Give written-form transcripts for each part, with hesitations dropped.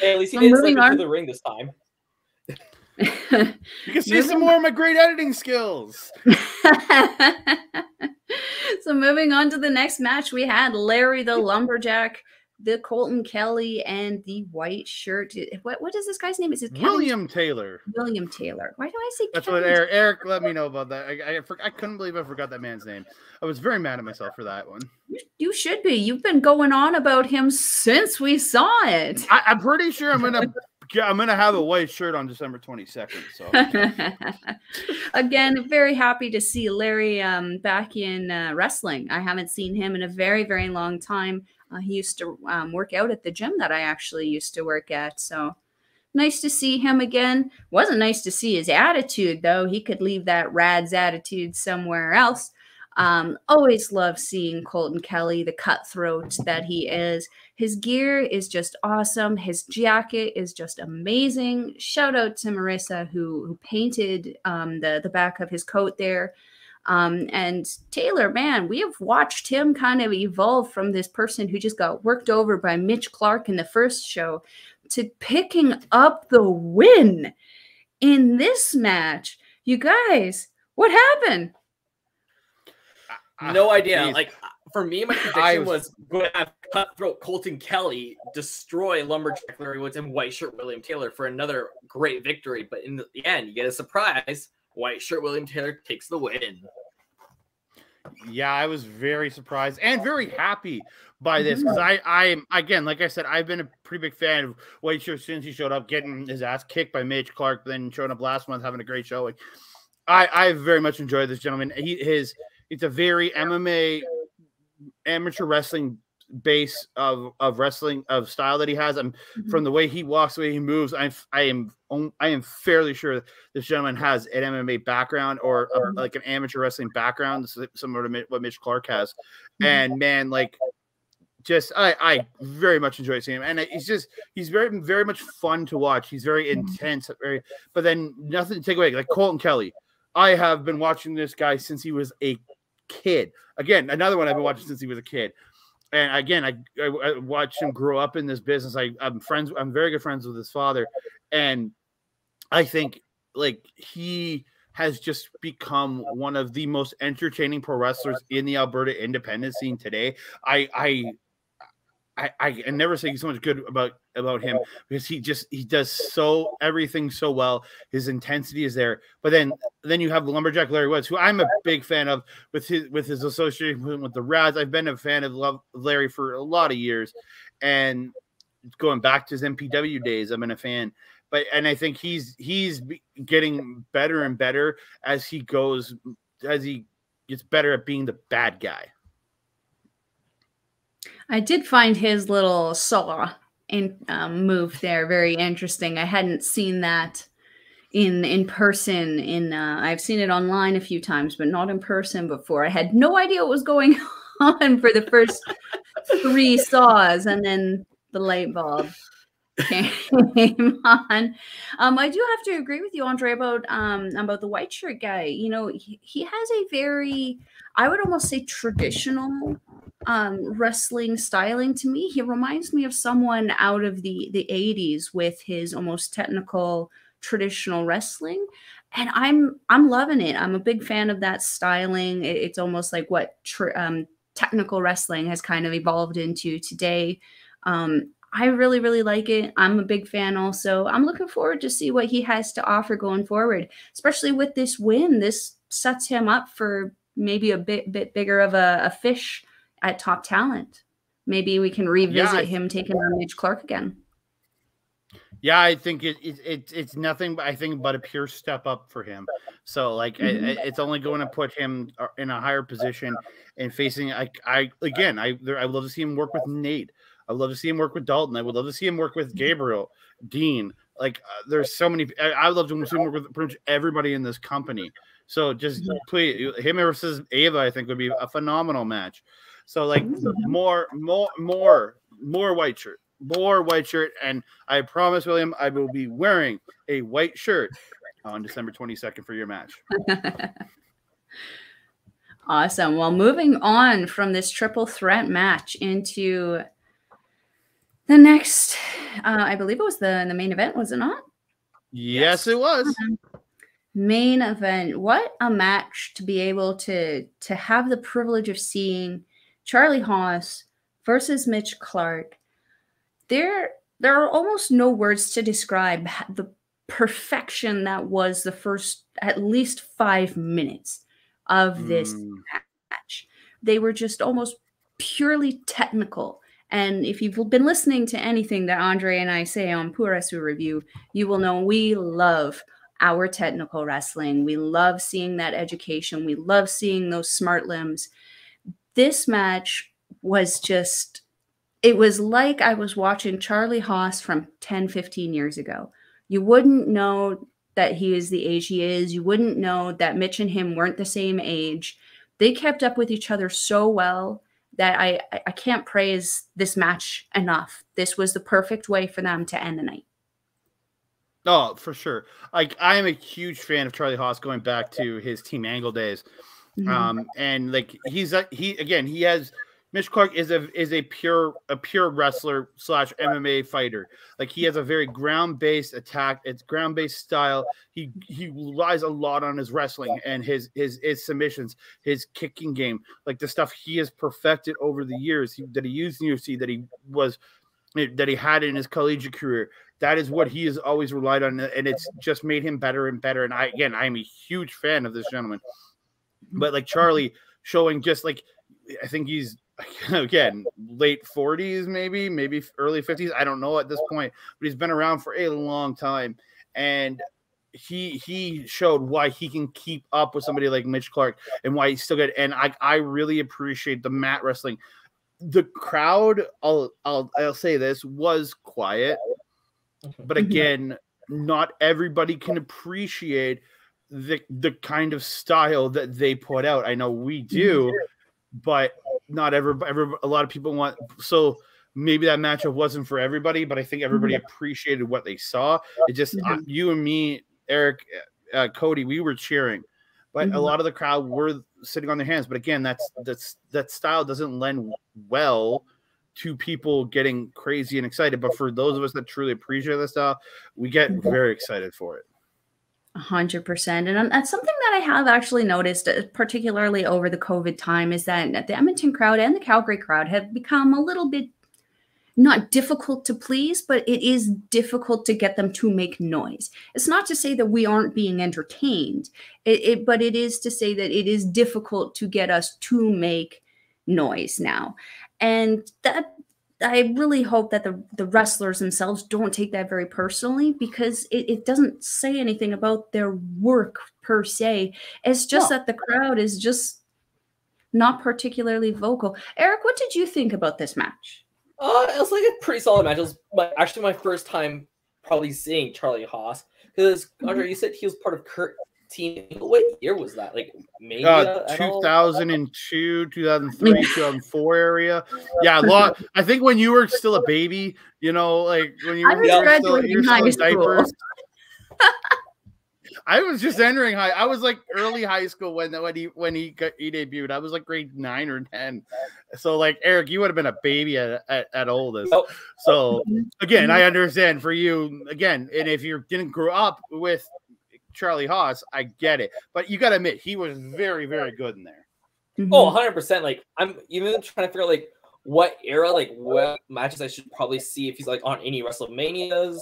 Hey, at least he So didn't slip moving into on. the ring this time. You can see some more of my great editing skills. So moving on to the next match, we had Larry the Lumberjack, the Colton Kelly, and the white shirt. What is this guy's name? Is it Kevin? William Taylor. William Taylor. Why do I say That's Kevin? what Eric let me know about that. I couldn't believe I forgot that man's name. I was very mad at myself for that one. You should be. You've been going on about him since we saw it. I'm pretty sure I'm gonna have a white shirt on December 22nd. So again, very happy to see Larry back in wrestling. I haven't seen him in a very, very long time. He used to work out at the gym that I actually used to work at. So nice to see him again. Wasn't nice to see his attitude, though. He could leave that Rad's attitude somewhere else. Always love seeing Colton Kelly, the cutthroat that he is. His gear is just awesome. His jacket is just amazing. Shout out to Marissa who painted the back of his coat there. And Taylor, man, we have watched him kind of evolve from this person who just got worked over by Mitch Clark in the first show to picking up the win in this match. You guys, what happened? No idea. Like, for me, my prediction was going to have Cutthroat Colton Kelly destroy Lumberjack Larry Woods and White Shirt William Taylor for another great victory. But in the end, you get a surprise. White Shirt William Taylor takes the win. Yeah, I was very surprised and very happy by this because I again, like I said, I've been a pretty big fan of White Shirt since he showed up, getting his ass kicked by Mitch Clark, then showing up last month, having a great show. Like, I very much enjoyed this gentleman. It's a very MMA amateur wrestling base of wrestling of style that he has. From the way he walks, the way he moves, I am fairly sure this gentleman has an MMA background or like an amateur wrestling background, similar to what Mitch Clark has. And man, like, just I very much enjoy seeing him, and he's very, very much fun to watch. He's very intense, but then nothing to take away. Like Colton Kelly, I have been watching this guy since he was a kid. Again, another one I've been watching since he was a kid. And again, I watched him grow up in this business. I'm very good friends with his father. And I think like he has just become one of the most entertaining pro wrestlers in the Alberta independent scene today. I never say so much good about him because he does everything so well. His intensity is there. But then you have Lumberjack Larry Woods, who I'm a big fan of with his association with the Rads. I've been a fan of Larry for a lot of years, and going back to his MPW days, I've been a fan. And I think he's getting better and better as he gets better at being the bad guy. I did find his little saw move there very interesting. I hadn't seen that in person. I've seen it online a few times, but not in person before. I had no idea what was going on for the first 3 saws, and then the light bulb came on. I do have to agree with you, Andre, about the white shirt guy. You know, he has a very, I would almost say, traditional wrestling styling to me. He reminds me of someone out of the 80s with his almost technical traditional wrestling, and I'm loving it. I'm a big fan of that styling. It's almost like what technical wrestling has kind of evolved into today. I really, really like it. I'm a big fan also. I'm looking forward to see what he has to offer going forward, especially with this win. This sets him up for maybe a bit bigger of a fish at Top Talent. Maybe we can revisit him taking on Mitch Clark again. Yeah, I think it's nothing but a pure step up for him. So like it's only going to put him in a higher position and facing. I love to see him work with Nate. I would love to see him work with Dalton. I would love to see him work with Gabriel, Dean. Like there's so many. I would love to see him work with pretty much everybody in this company. So just please, him versus Ava, I think would be a phenomenal match. So like more white shirt. More white shirt, and I promise, William, I will be wearing a white shirt on December 22nd for your match. Awesome. Well, moving on from this triple threat match into The next, I believe it was the main event, was it not? Yes, it was. Main event. What a match to be able to have the privilege of seeing Charlie Haas versus Mitch Clark. There are almost no words to describe the perfection that was the first at least 5 minutes of this match. They were just almost purely technical. And if you've been listening to anything that Andre and I say on Puresu Review, you will know we love our technical wrestling. We love seeing that education. We love seeing those smart limbs. This match was just, it was like I was watching Charlie Haas from 10, 15 years ago. You wouldn't know that he is the age he is. You wouldn't know that Mitch and him weren't the same age. They kept up with each other so well that I can't praise this match enough. This was the perfect way for them to end the night. Oh, for sure. Like, I am a huge fan of Charlie Haas going back to his Team Angle days. And like he has Mitch Clark is a pure wrestler / MMA fighter. Like, he has a very ground-based attack. It's ground-based style. He relies a lot on his wrestling and his submissions, his kicking game, like the stuff he has perfected over the years that he used in UFC, that he had in his collegiate career. That is what he has always relied on, and it's just made him better and better. And I'm a huge fan of this gentleman. But like Charlie showing just like, I think he's, again, late 40s, maybe early 50s. I don't know at this point, but he's been around for a long time. And he showed why he can keep up with somebody like Mitch Clark and why he's still good. And I really appreciate the mat wrestling. The crowd, I'll say this, was quiet. But again, not everybody can appreciate the kind of style that they put out. I know we do, but not everybody. A lot of people want. So maybe that matchup wasn't for everybody, but I think everybody appreciated what they saw. It just you and me, Eric, Cody, we were cheering, but a lot of the crowd were sitting on their hands. But again, that style doesn't lend well to people getting crazy and excited. But for those of us that truly appreciate this style, we get very excited for it. 100%. And that's something that I have actually noticed, particularly over the COVID time, is that the Edmonton crowd and the Calgary crowd have become a little bit not difficult to please, but it is difficult to get them to make noise. It's not to say that we aren't being entertained, but it is to say that it is difficult to get us to make noise now. And that I really hope that the wrestlers themselves don't take that very personally, because it doesn't say anything about their work per se. It's just that the crowd is just not particularly vocal. Eric, what did you think about this match? It was like a pretty solid match. It was actually my first time probably seeing Charlie Haas, because Andre, you said he was part of Team. What year was that? Like maybe 2002, 2003, 2004 area. Yeah, a lot. I think when you were still a baby, you know, like when you were still in diapers. I was just entering high. I was like early high school when he debuted. I was like grade 9 or 10. So like Eric, you would have been a baby at oldest. Oh. So again, I understand for you again, and if you didn't grow up with Charlie Haas, I get it, but you got to admit he was very, very good in there. Oh, 100%. Like, I'm even trying to figure out like what era, like what matches I should probably see if he's like on any WrestleManias.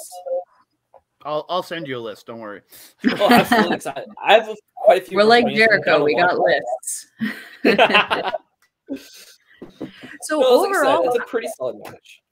I'll send you a list. Don't worry. Oh, absolutely excited. I have quite a few. We're like Jericho. We got lists. So overall, it's a pretty solid match.